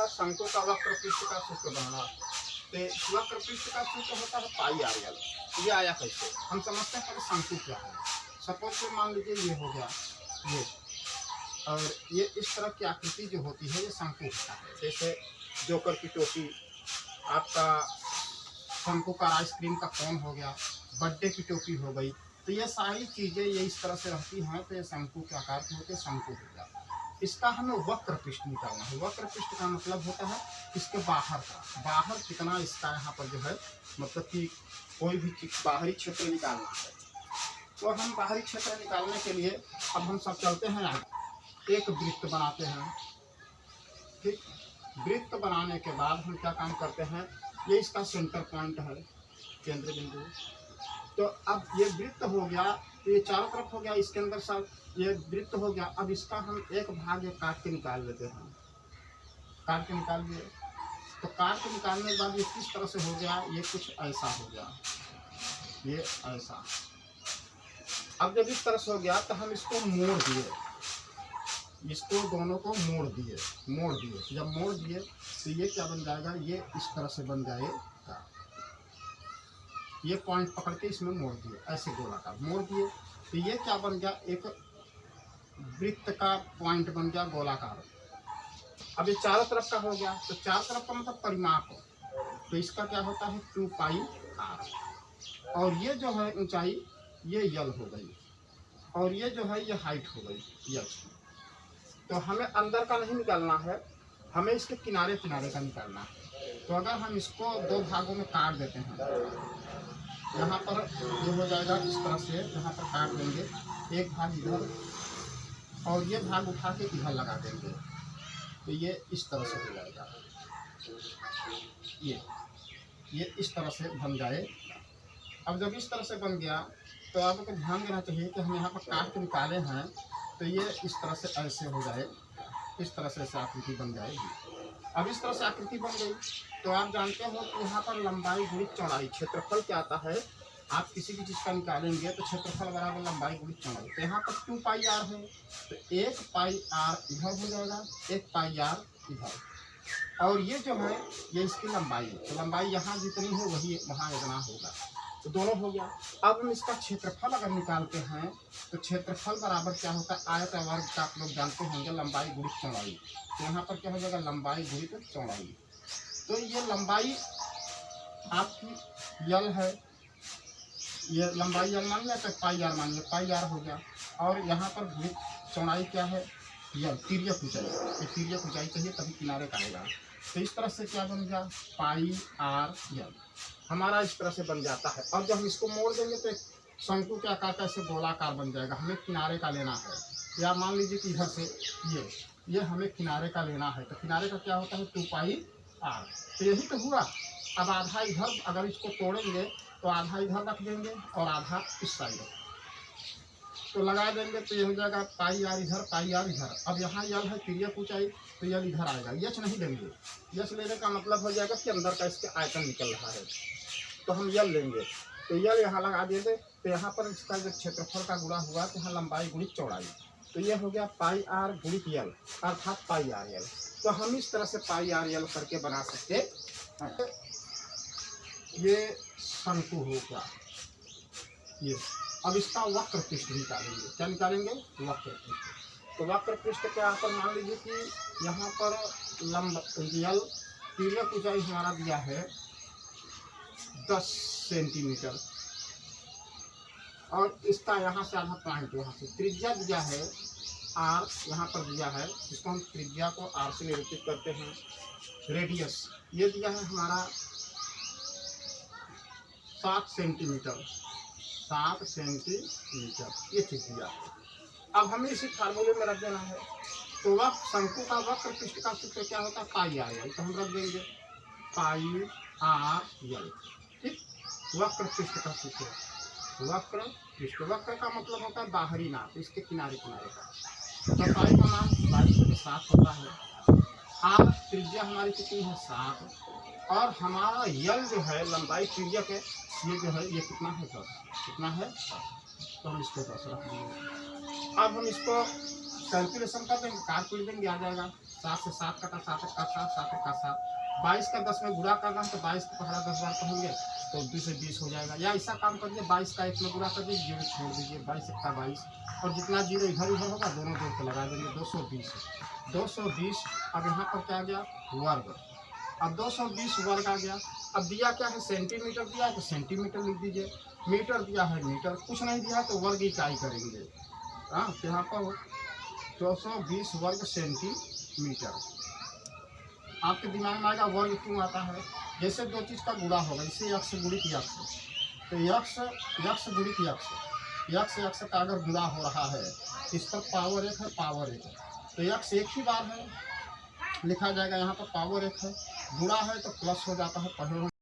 शंकु का वक्र पृष्ठ का सूत्र बनना। तो वक्र पृष्ठ का सूत्र होता है पाई आर एल। ये आया कैसे, हम समझते हैं पहले शंकु क्या है। सपोज से मान लीजिए ये हो गया ये, और ये इस तरह की आकृति जो होती है ये शंकु होता है। जैसे जोकर की टोपी, आपका शंकु का आइसक्रीम का कोन हो गया, बर्थडे की टोपी हो गई, तो ये सारी चीज़ें ये इस तरह से रहती हैं, तो ये शंकु के आकार के होते हैं, शंकु हो गया। इसका हमें वक्र पृष्ठ निकालना है। वक्र पृष्ठ का मतलब होता है इसके बाहर का, बाहर कितना इसका यहाँ पर जो है, मतलब कि कोई भी बाहरी क्षेत्र निकालना है। तो हम बाहरी क्षेत्र निकालने के लिए अब हम सब चलते हैं आगे, एक वृत्त बनाते हैं। ठीक, वृत्त बनाने के बाद हम क्या काम करते हैं, ये इसका सेंटर पॉइंट है, केंद्र बिंदु। तो अब ये वृत्त हो गया, तो ये चारों तरफ हो गया, इसके अंदर सब ये वृत्त हो गया। अब इसका हम एक भाग काट के निकाल लेते हैं, काट के निकाल लिए। तो काट के निकालने के बाद ये किस तरह से हो गया, ये कुछ ऐसा हो गया, ये ऐसा। अब जब इस तरह से हो गया तो हम इसको मोड़ दिए, इसको दोनों को मोड़ दिए, जब मोड़ दिए तो ये क्या बन जाएगा, ये इस तरह से बन जाएगा। ये पॉइंट पकड़ के इसमें मोड़ दिए, ऐसे गोलाकार मोड़ दिए, तो ये क्या बन गया, एक वृत्त का पॉइंट बन गया गोलाकार। अब ये चारों तरफ का हो गया, तो चारों तरफ का मतलब परिमाप, तो इसका क्या होता है 2 पाई आर। और ये जो है ऊंचाई ये यल हो गई, और ये जो है ये हाइट हो गई यल। तो हमें अंदर का नहीं निकालना है, हमें इसके किनारे किनारे का निकालना है। तो अगर हम इसको 2 भागों में काट देते हैं, यहाँ पर ये हो जाएगा इस तरह से, यहाँ पर काट देंगे, एक भाग इधर और ये भाग उठा के इधर लगा देंगे, तो ये इस तरह से हो जाएगा, ये इस तरह से बन जाए। अब जब इस तरह से बन गया तो आपको ध्यान देना चाहिए कि हम यहाँ पर काट के निकाले हैं, तो ये इस तरह से ऐसे हो जाए, इस तरह से ऐसे आकृति बन जाएगी। अब इस तरह से आकृति बन गई, तो आप जानते हो कि यहाँ पर लंबाई गुणित चौड़ाई, क्षेत्रफल क्या आता है, आप किसी भी चीज़ का निकालेंगे तो क्षेत्रफल बराबर लंबाई गुणित चौड़ाई। तो यहाँ पर 2 पाई आर है, तो 1 पाई आर इधर हो जाएगा, 1 पाई आर इधर, और ये जो है ये इसकी लंबाई है। तो लंबाई यहाँ जितनी है वही वहाँ इतना होगा, तो दोनों हो गया। अब हम इसका क्षेत्रफल अगर निकालते हैं तो क्षेत्रफल बराबर क्या होता है, आयत वर्ग का आप लोग जानते होंगे, लंबाई गुणित चौड़ाई। तो यहाँ पर क्या हो जाएगा, लंबाई गुणित चौड़ाई। तो ये लंबाई आपकी यल है, ये लंबाई यल मान लिया, तो पाई आर मान लिया, पाई आर हो गया। और यहाँ पर गुणित चौड़ाई क्या है, यल, तिर्यक ऊंचाई। ये तिर्यक ऊंचाई चाहिए तभी किनारे का आएगा। तो इस तरह से क्या बन गया, पाई आर यल हमारा इस तरह से बन जाता है। और जब हम इसको मोड़ देंगे तो एक शंकु के आकार का ऐसे गोलाकार बन जाएगा। हमें किनारे का लेना है, या मान लीजिए कि इधर से ये हमें किनारे का लेना है, तो किनारे का क्या होता है 2 पाई आर। तो यही तो हुआ। अब आधा इधर, अगर इसको तोड़ेंगे तो आधा इधर रख देंगे और आधा इस साइड, तो लगा देंगे, तो ये हो जाएगा पाई आर इधर, पाई आर इधर। अब यहाँ यल है तिर्यक ऊंचाई, तो यल इधर आएगा। यच नहीं देंगे, यच लेने का मतलब हो जाएगा कि अंदर का इसके आयतन निकल रहा है, तो हम यल लेंगे, तो यल यहाँ लगा देंगे। तो यहाँ पर इसका जब क्षेत्रफल का गुणा हुआ तो यहाँ लंबाई गुणित चौड़ाई, तो ये हो गया पाई आर गुणित यल, अर्थात पाई आर यल। तो हम इस तरह से पाई आर यल करके बना सकते हैं। ये शंकु हो गया ये। अब इसका वक्र पृष्ठ निकालेंगे, क्या निकालेंगे, वक्र पृष्ठ। तो वक्र पृष्ठ के यहाँ पर मान लीजिए कि यहाँ पर लंब यल तिर्यक ऊंचाई हमारा दिया है 10 सेंटीमीटर, और इसका यहाँ से आधा पॉइंट, यहाँ से त्रिज्या दिया है आर, यहाँ पर दिया है, इसको हम त्रिज्या को आर से निरूपित करते हैं। रेडियस ये दिया है हमारा 7 सेंटीमीटर, 7 सेंटीमीटर ये चीज दिया है। अब हमें इसी फार्मूले में रख देना है। तो वह शंकु का वक्र पृष्ठ का सूत्र क्या होता है, पाई आर यल। तो हम रख देंगे पाई आर यल। ठीक, वक्र पृष्ठ का सूत्र, वक्र पृष्ठ, वक्र का मतलब होता है बाहरी नाप, इसके किनारे किनारे का। तो पाई का मान 22/7 होता है। आर त्रिज्या हमारी कितनी है 7, और हमारा यल जो है लंबाई तिर्यक है, ये जो है ये कितना है 10, कितना है 10। तो हम इसको 10 रख देंगे। अब हम इसको कैलकुलेशन कर देंगे, काट पीट देंगे, आ जाएगा 7 से 7 कटा, 7 एक का 7, 7 एक का 7, 22 का 10 में गुणा करना है तो 22 को पहला 10 बार कहेंगे तो 2 से 20 हो जाएगा। या ऐसा काम करिए 22 का 1 में गुणा कर दीजिए, जीरो छोड़ दीजिए, 22 एक का 22, और जितना जीरो इधर उधर होगा दोनों जोड़ के लगा देंगे, 220। 220 अब यहाँ पर क्या आ गया, वर्ग। अब 220 वर्ग आ गया। अब दिया क्या है, सेंटीमीटर दिया है तो सेंटीमीटर लिख दीजिए, मीटर दिया है मीटर, कुछ नहीं दिया है तो वर्ग इकाई करेंगे। हाँ, तो यहाँ पर 220 वर्ग सेंटीमीटर। आपके दिमाग में आएगा वर्ग क्यों आता है, जैसे दो चीज़ का गुणा होगा, इसे यक्ष गुणित यक्ष, तो यक्ष गुणित यक्ष का अगर गुणा हो रहा है, इस पर पावर 1 है, पावर 1 है, तो यक्ष एक ही बार है लिखा जाएगा, यहाँ पर पावर 1 है, गुणा है तो प्लस हो जाता है, पहले